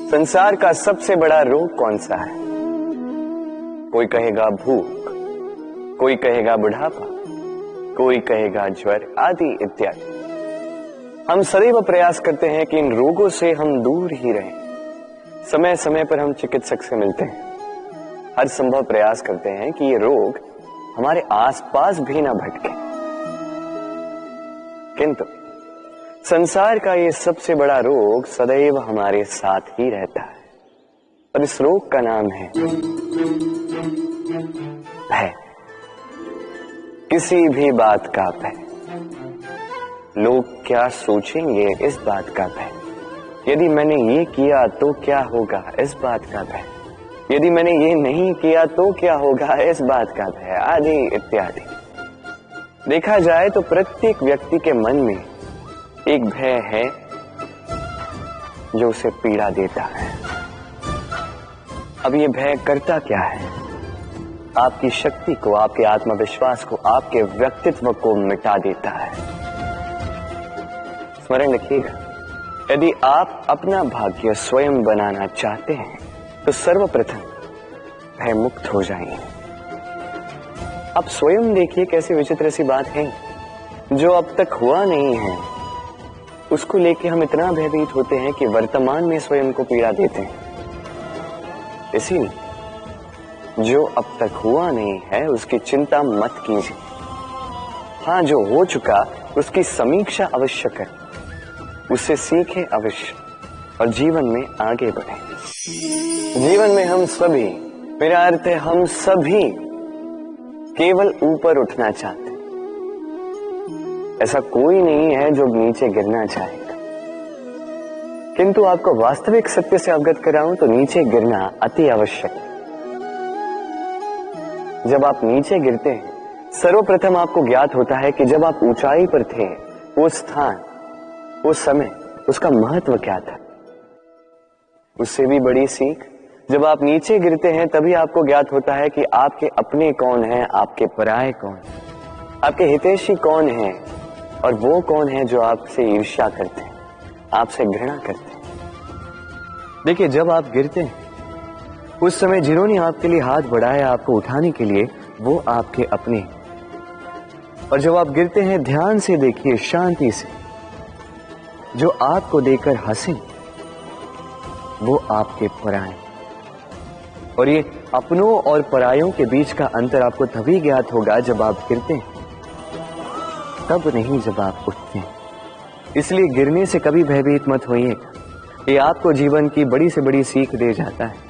संसार का सबसे बड़ा रोग कौन सा है? कोई कहेगा भूख, कोई कहेगा बुढ़ापा, कोई कहेगा ज्वर आदि इत्यादि। हम सदैव प्रयास करते हैं कि इन रोगों से हम दूर ही रहें। समय समय पर हम चिकित्सक से मिलते हैं, हर संभव प्रयास करते हैं कि ये रोग हमारे आसपास भी ना भटके। किंतु संसार का ये सबसे बड़ा रोग सदैव हमारे साथ ही रहता है और इस रोग का नाम है भय। किसी भी बात का भय। लोग क्या सोचेंगे इस बात का भय। यदि मैंने ये किया तो क्या होगा इस बात का भय। यदि मैंने ये नहीं किया तो क्या होगा इस बात का भय आदि इत्यादि। देखा जाए तो प्रत्येक व्यक्ति के मन में एक भय है जो उसे पीड़ा देता है। अब ये भय करता क्या है? आपकी शक्ति को, आपके आत्मविश्वास को, आपके व्यक्तित्व को मिटा देता है। स्मरण रखिएगा, यदि आप अपना भाग्य स्वयं बनाना चाहते हैं तो सर्वप्रथम भय मुक्त हो जाइए। आप स्वयं देखिए कैसी विचित्र सी बात है, जो अब तक हुआ नहीं है उसको लेके हम इतना भयभीत होते हैं कि वर्तमान में स्वयं को पीड़ा देते हैं। इसीलिए जो अब तक हुआ नहीं है उसकी चिंता मत कीजिए। हाँ, जो हो चुका उसकी समीक्षा अवश्य करें, उससे सीखें अवश्य और जीवन में आगे बढ़ें। जीवन में हम सभी, मेरा अर्थ है हम सभी, केवल ऊपर उठना चाहते हैं। ऐसा कोई नहीं है जो नीचे गिरना चाहेगा। किंतु आपको वास्तविक सत्य से अवगत कराऊं तो नीचे गिरना अति आवश्यक है। जब आप नीचे गिरते हैं, सर्वप्रथम आपको ज्ञात होता है कि जब आप ऊंचाई पर थे, वो स्थान, वो समय, उसका महत्व क्या था। उससे भी बड़ी सीख, जब आप नीचे गिरते हैं तभी आपको ज्ञात होता है कि आपके अपने कौन हैं, आपके पराये कौन हैं, आपके हितैषी कौन हैं और वो कौन है जो आपसे ईर्ष्या करते हैं, आपसे घृणा करते हैं। देखिए, जब आप गिरते हैं उस समय जिन्होंने आपके लिए हाथ बढ़ाया आपको उठाने के लिए, वो आपके अपने। और जब आप गिरते हैं, ध्यान से देखिए, शांति से, जो आपको देकर हंसे वो आपके पराये। और ये अपनों और परायों के बीच का अंतर आपको तभी ज्ञात होगा जब आप गिरते हैं, तब नहीं जब आप उठते हैं। इसलिए गिरने से कभी भयभीत मत होइएगा, ये आपको जीवन की बड़ी से बड़ी सीख दे जाता है।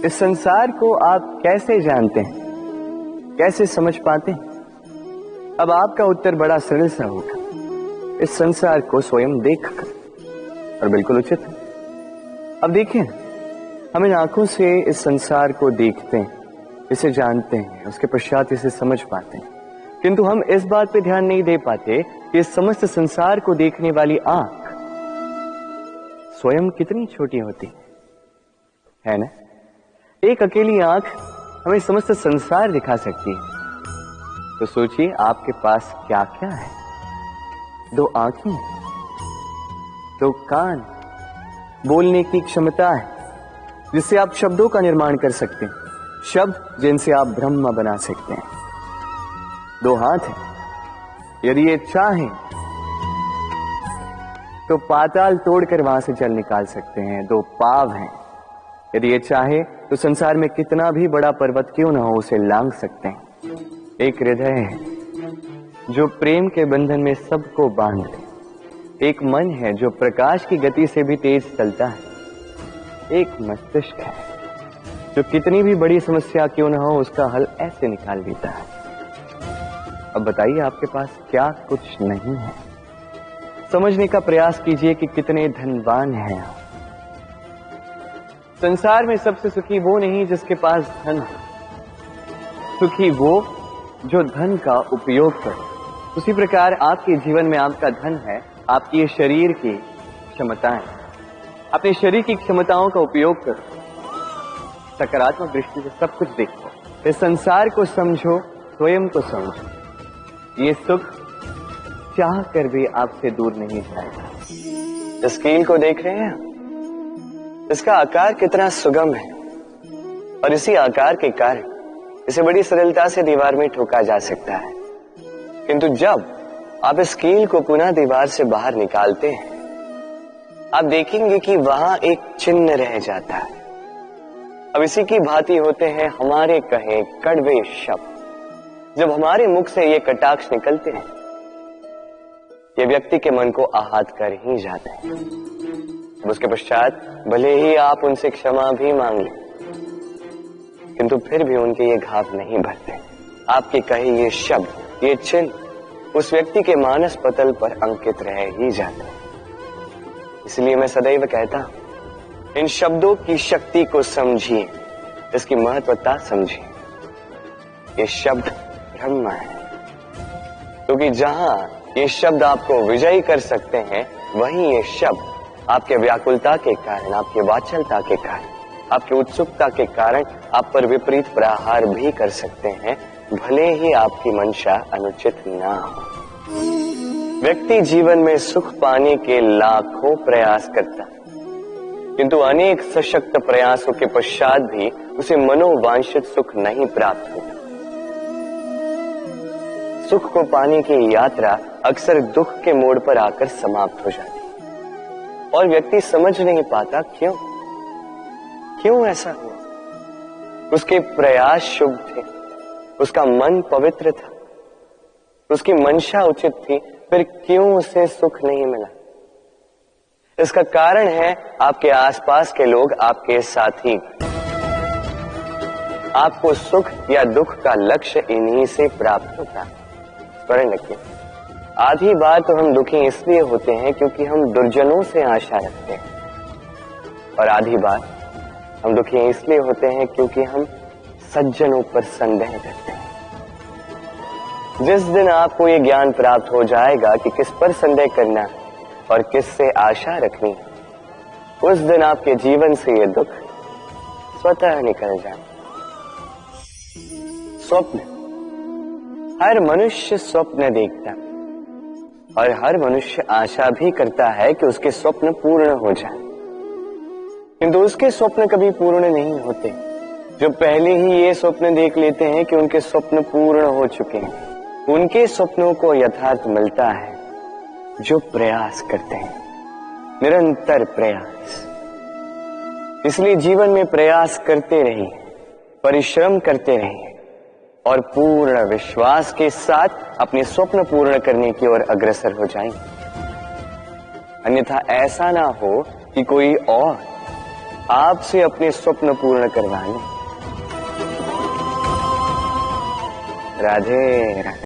इस संसार को आप कैसे जानते हैं, कैसे समझ पाते हैं? अब आपका उत्तर बड़ा सरल सा होगा, इस संसार को स्वयं देखकर। और बिल्कुल उचित है। अब देखिए, हम इन आंखों से इस संसार को देखते हैं, इसे जानते हैं, उसके पश्चात इसे समझ पाते हैं। किंतु हम इस बात पे ध्यान नहीं दे पाते कि इस समस्त संसार को देखने वाली आंख स्वयं कितनी छोटी होती है ना? एक अकेली आंख हमें समस्त संसार दिखा सकती है। तो सोचिए आपके पास क्या क्या है। 2 आंखें, 2 कान, बोलने की क्षमता है जिससे आप शब्दों का निर्माण कर सकते हैं, शब्द जिनसे आप ब्रह्म बना सकते हैं। 2 हाथ हैं, यदि ये चाहें तो पाताल तोड़कर वहां से जल निकाल सकते हैं। 2 पांव हैं, यदि ये चाहे तो संसार में कितना भी बड़ा पर्वत क्यों ना हो उसे लांघ सकते हैं। एक हृदय है जो प्रेम के बंधन में सबको बांध ले। एक मन है जो प्रकाश की गति से भी तेज चलता है। एक मस्तिष्क है जो कितनी भी बड़ी समस्या क्यों ना हो उसका हल ऐसे निकाल देता है। अब बताइए, आपके पास क्या कुछ नहीं है? समझने का प्रयास कीजिए कि कितने धनवान हैं आप। संसार में सबसे सुखी वो नहीं जिसके पास धन हो, सुखी वो जो धन का उपयोग करे। उसी प्रकार आपके जीवन में आपका धन है आपकी शरीर की क्षमताएं। अपने शरीर की क्षमताओं का उपयोग करो, सकारात्मक दृष्टि से सब कुछ देखो, इस संसार को समझो, स्वयं को समझो। ये सुख चाह कर भी आपसे दूर नहीं जाएगा। स्केल को देख रहे हैं? इसका आकार कितना सुगम है और इसी आकार के कारण इसे बड़ी सरलता से दीवार में ठोका जा सकता है। किंतु जब आप इस कील को पुनः दीवार से बाहर निकालते हैं, आप देखेंगे कि वहां एक चिन्ह रह जाता है। अब इसी की भांति होते हैं हमारे कहे कड़वे शब्द। जब हमारे मुख से ये कटाक्ष निकलते हैं, ये व्यक्ति के मन को आहत कर ही जाते हैं। अब उसके पश्चात भले ही आप उनसे क्षमा भी मांग लें, किंतु फिर भी उनके ये घाव नहीं भरते। आपके कहे ये शब्द, ये चिन्ह उस व्यक्ति के मानस पटल पर अंकित रह ही जाते हैं। इसलिए मैं सदैव कहता हूं, इन शब्दों की शक्ति को समझिए, इसकी महत्वता समझिए। ये शब्द ब्रह्म है, क्योंकि जहां ये शब्द आपको विजयी कर सकते हैं, वहीं ये शब्द आपके व्याकुलता के कारण, आपके वाचलता के कारण, आपकी उत्सुकता के कारण आप पर विपरीत प्रहार भी कर सकते हैं, भले ही आपकी मंशा अनुचित ना हो। व्यक्ति जीवन में सुख पाने के लाखों प्रयास करता है, किंतु अनेक सशक्त प्रयासों के पश्चात भी उसे मनोवांछित सुख नहीं प्राप्त होता। सुख को पाने की यात्रा अक्सर दुख के मोड़ पर आकर समाप्त हो जाती है और व्यक्ति समझ नहीं पाता क्यों ऐसा हुआ। उसके प्रयास शुभ थे, उसका मन पवित्र था, उसकी मंशा उचित थी, फिर क्यों उसे सुख नहीं मिला? इसका कारण है आपके आसपास के लोग, आपके साथी। आपको सुख या दुख का लक्ष्य इन्हीं से प्राप्त होता है। स्मरण रखिए, आधी बार तो हम दुखी इसलिए होते हैं क्योंकि हम दुर्जनों से आशा रखते हैं, और आधी बार हम दुखी इसलिए होते हैं क्योंकि हम सज्जनों पर संदेह करते हैं। जिस दिन आपको ये ज्ञान प्राप्त हो जाएगा कि किस पर संदेह करना है और किस से आशा रखनी है, उस दिन आपके जीवन से ये दुख स्वतः निकल जाए। स्वप्न, हर मनुष्य स्वप्न देखता है और हर मनुष्य आशा भी करता है कि उसके स्वप्न पूर्ण हो जाए, किंतु उसके स्वप्न कभी पूर्ण नहीं होते। जो पहले ही ये स्वप्न देख लेते हैं कि उनके स्वप्न पूर्ण हो चुके हैं, उनके स्वप्नों को यथार्थ मिलता है जो प्रयास करते हैं, निरंतर प्रयास। इसलिए जीवन में प्रयास करते रहिए, परिश्रम करते रहिए और पूर्ण विश्वास के साथ अपने स्वप्न पूर्ण करने की ओर अग्रसर हो जाएंगे। अन्यथा ऐसा ना हो कि कोई और आपसे अपने स्वप्न पूर्ण करवा ले। राधे राधे।